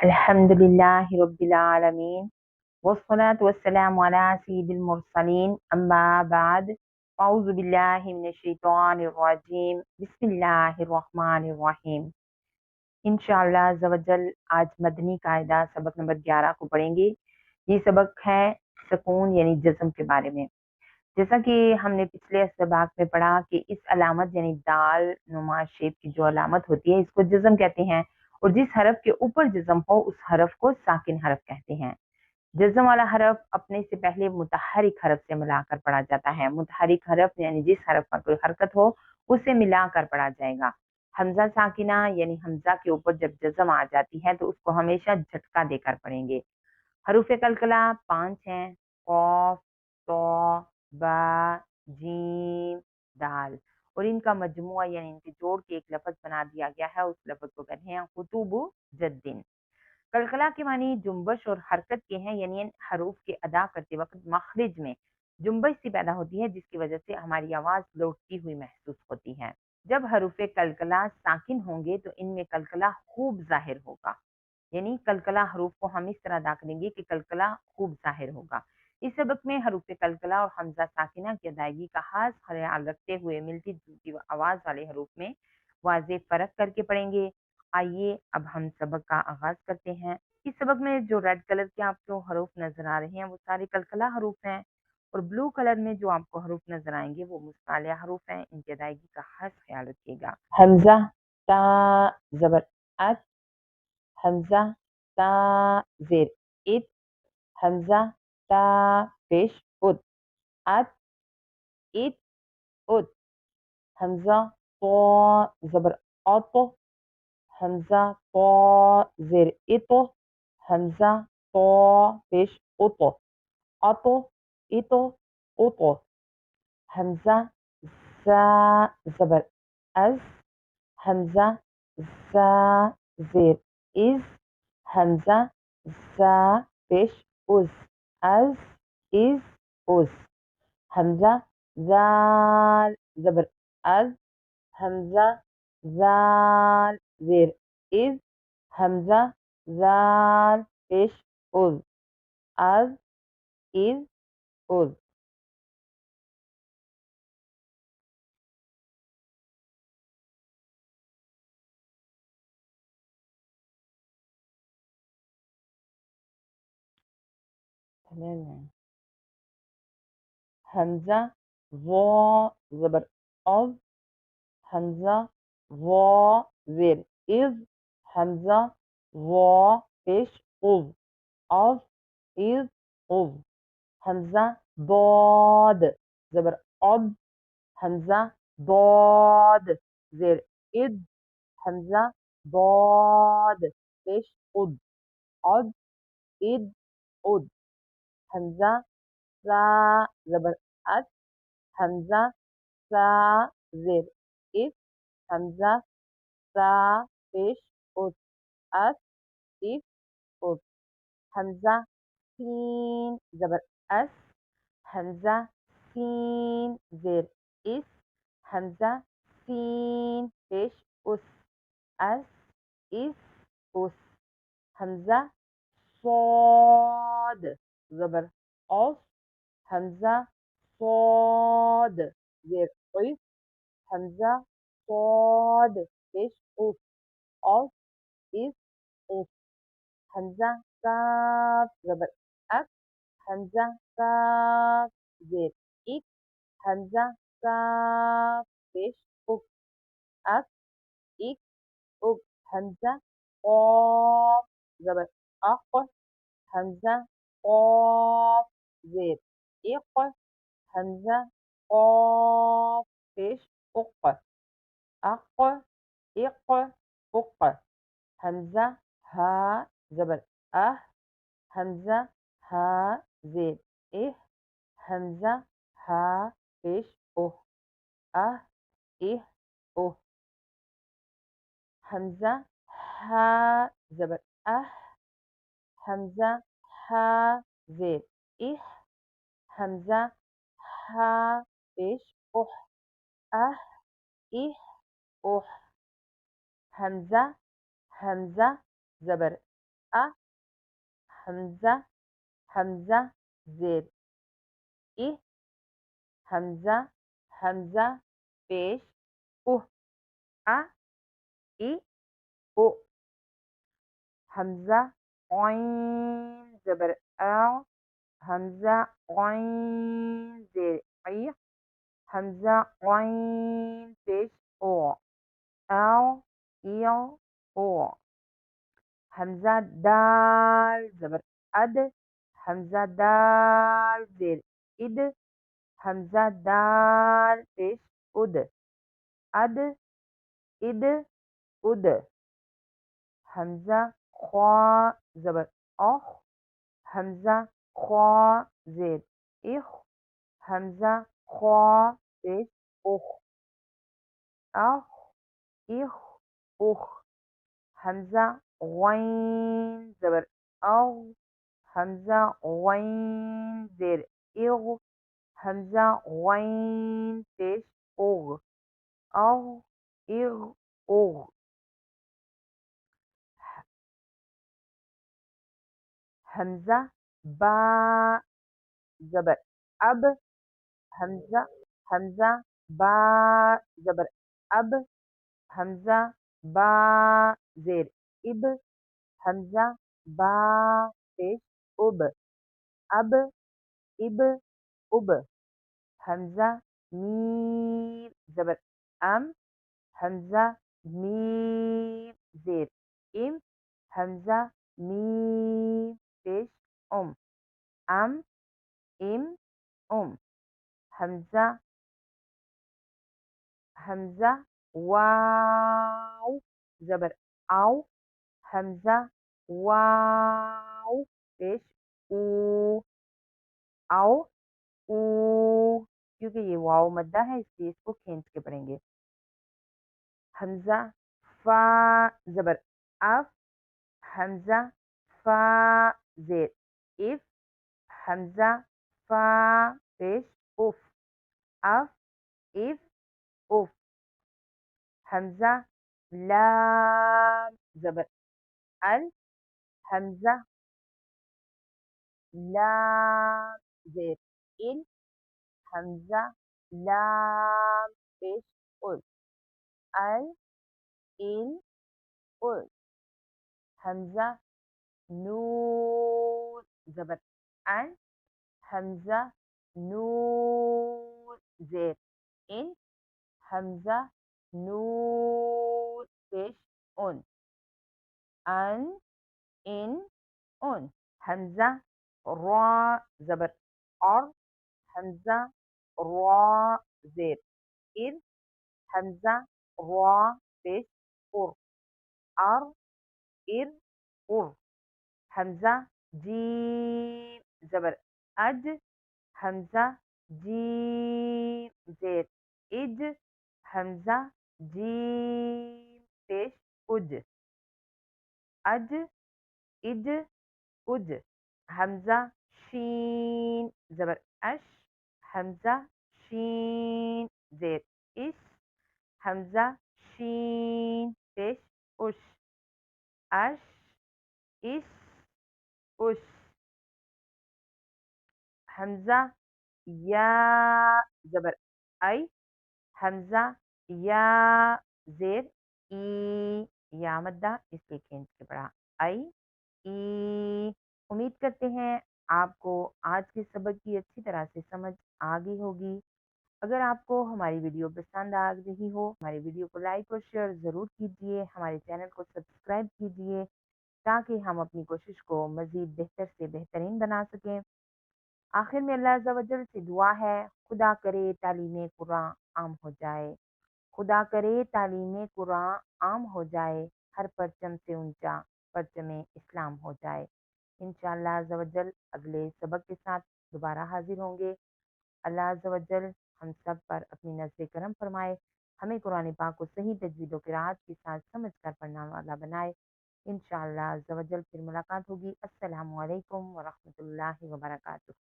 अल्हम्दुलिल्लाहि रब्बिल आलमीन वस्सलातु वस्सलामु अला सय्यिदिल मुरसलीन अम्मा बाद औज़ु बिल्लाहि मिनश शैतानिर रजीम बिस्मिल्लाहिर रहमानिर रहीम। इंशाअल्लाह अज़्ज़ आज मदनी कायदा सबक नंबर 11 को पढ़ेंगे। ये सबक है सुकून यानी जज़्म के बारे में। जैसा कि हमने पिछले सबक में पढ़ा कि इस अलामत यानी दाल नुमा शेप की जो अलामत होती है इसको जज़्म कहते हैं, और जिस हरफ के ऊपर जज़्म हो उस हरफ को साकिन हरफ कहते हैं। जज़्म वाला हरफ अपने से पहले मुतहरिक हरफ से मिलाकर पढ़ा जाता है। मुतहरिक हरफ यानी जिस हरफ पर कोई हरकत हो उसे मिलाकर पढ़ा जाएगा। हमजा साकिना यानी हमजा के ऊपर जब जज़्म आ जाती है तो उसको हमेशा झटका देकर पढ़ेंगे। हरूफ कलकला 5 हैं। कौफ, तो, बा, जीम, दाल, और इनका मजमुआ यानी इनके जोड़ के एक लफ्ज बना दिया गया है। उस लफ्ज को कहते हैं खुतुबु जद्दिन। कलकला के मानी जुम्बश और हरकत के हैं, यानी इन हरूफ के अदा करते वक्त मखरिज में जुम्बश सी पैदा होती है जिसकी वजह से हमारी आवाज लौटती हुई महसूस होती है। जब हरूफ कलकला साकिन होंगे तो इनमें कलकला खूब जाहिर होगा, यानी कलकला हरूफ को हम इस तरह अदा करेंगे कि कलकला खूब जाहिर होगा। इस सबक में हरूफ कलकला और हमजा साकिना की अदायगी का खास ख्याल रखते हुए मिलती जुलती आवाज वाले हरूफ में वाज़ेह फर्क करके पढ़ेंगे। आइए अब हम सबक का आगाज करते हैं। इस सबक में जो रेड कलर के आपको हरूफ नजर आ रहे हैं वो सारे कलकला हरूफ हैं, और ब्लू कलर में जो आपको हरूफ नजर आएंगे वो मुस्तालिया हरूफ हैं। इनकी अदायगी का खास ख्याल रखिएगा। हमजा ता जबर अत, हमजा ता जेर इत, हमजा ता पेश उद, अत इत उद, हमजा तो जबर अत, हमजा तो जेर इतो, हमजा तो पेश उतो, अतो इतो उतो, हमजा जा जबर अज, हमजा जा जेर इज, हमजा जा पेश उज, अज इज उज, हमजा जाल जबर अज, हमजा जाल जेर इज, हमजा जाल पेश उज, अज इज उज। हमजा वो जबर औज, हमजा वो जेर इज, हमजा वो पेश उज, औज इज उज, हमजा दौद जबर औद, हमजा दौद जेर इद, हमजा दौद पेश उद, औद इद उद, हमजा सा जबर अस, हमजा सा जेर इस, हमजा सा पेश उस, अस इस उस, हमजा सीन जबर अस, हमजा सीन जेर इस, हमजा सीन पेश उस, अस इस उस, हमजा صاد जबर औस, हमजा صاد जेर इस, हमजा صاد पेश उस, औस इस उस, हमजा काफ जबर अक, हमजा काफ जेर इक, हमजा काफ पेश उक, अक इक उक, हमजा कॉफ जबर अक, हमजा कॉफ जेर इक, हमजा कॉफ पेश उक, अक इक उक, हमजा हा जबर अह, हमजा हा जेर इह, हमजा हा पेश उह, अह इह उह, हमजा हा जबर अह, हमजा हा जेर इह, हमजा हा पेश उह, अह इह उह, हमजा हमजा जबर अ हमज़ा हमज़ा ज़ेर इ हमज़ा हमज़ा पेश उह अ इ उ हमज़ा ऑइन ज़बर औ हमज़ा ऑइन ज़ेर ऐ हमज़ा ऑइन पेश ओ औ इयो ओ हमज़ा दाल ज़बर अद हमज़ा दाल ज़ेर इद हमज़ा दाल पेश उद अद इद उद हमज़ा ख्वा ज़बर औख हमज़ा ख्वा ज़ेर इख हमज़ा ख्वा पेश उख अख इख उख हमज़ा गइन ज़बर औ हमज़ा गइन ज़ेर इग हमज़ा गइन पेश उग औ इग उग हमज़ा बा ज़बर अब हमज़ा हमज़ा बा ज़बर अब हमज़ा बा ज़ेर इब हमज़ा बा पेश उब अब इब उब हमज़ा मीम ज़बर अम हमज़ा मीम ज़ेर इम हमज़ा मीम पेश अम इम हमज़ा हमज़ा वाव ज़बर आव हमज़ा वाव पेश ऊ आओ ऊ क्योंकि ये वाव मद्दा है इसलिए इसको खींच के पढ़ेंगे हमज़ा फा ज़बर अफ हमज़ा फा ज़ेर इफ हमज़ा फा पेश उफ अफ इफ उफ हमज़ा लाम ज़बर अल हमज़ा लाम ज़ेर इन हमज़ा लाम पेश उल अल इन उल हमज़ा नून ज़बर अन हमज़ा नून ज़ेर इन हमज़ा नून पेश अन इन उन हमज़ा रॉ ज़बर और हमज़ा रॉ ज़ेर इर हमज़ा रॉ पेश उर और इर उर हमज़ा जीम ज़बर अज हमज़ा जीम ज़ेर इज हमज़ा जीम पेश उज अज इज उज हमज़ा शीन ज़बर अश हमज़ा शीन ज़ेर इश हमज़ा शीन पेश उश अश इश उश हमज़ा या ज़बर आई हमज़ा या ज़ेर ई या मद्दा इसलिए खींच के पढ़ा आई ई उम्मीद करते हैं आपको आज के सबक की अच्छी तरह से समझ आ गई होगी। अगर आपको हमारी वीडियो पसंद आ रही हो हमारी वीडियो को लाइक और शेयर ज़रूर कीजिए हमारे चैनल को सब्सक्राइब कीजिए ताकि हम अपनी कोशिश को मज़ीद बेहतर से बेहतरीन बना सकें। आखिर में अल्लाह अज़्ज़ा वजल से दुआ है खुदा करे तालीम कुरान आम हो जाए खुदा करे तालीम कुरान आम हो जाए हर परचम से ऊंचा परचम इस्लाम हो जाए। इंशाअल्लाह अज़्ज़ा वजल अगले सबक के साथ दोबारा हाजिर होंगे। अल्लाह अज़्ज़ा वजल हम सब पर अपनी नज़र करम फरमाए हमें कुरान पाक को सही तजवीज़ व क़िराअत के साथ समझ कर पढ़ने वाला बनाए। इंशाअल्लाह अज़्ज़ा वजल फिर मुलाकात होगी। अस्सलामु अलैकुम व रहमतुल्लाहि व बरकातुहू।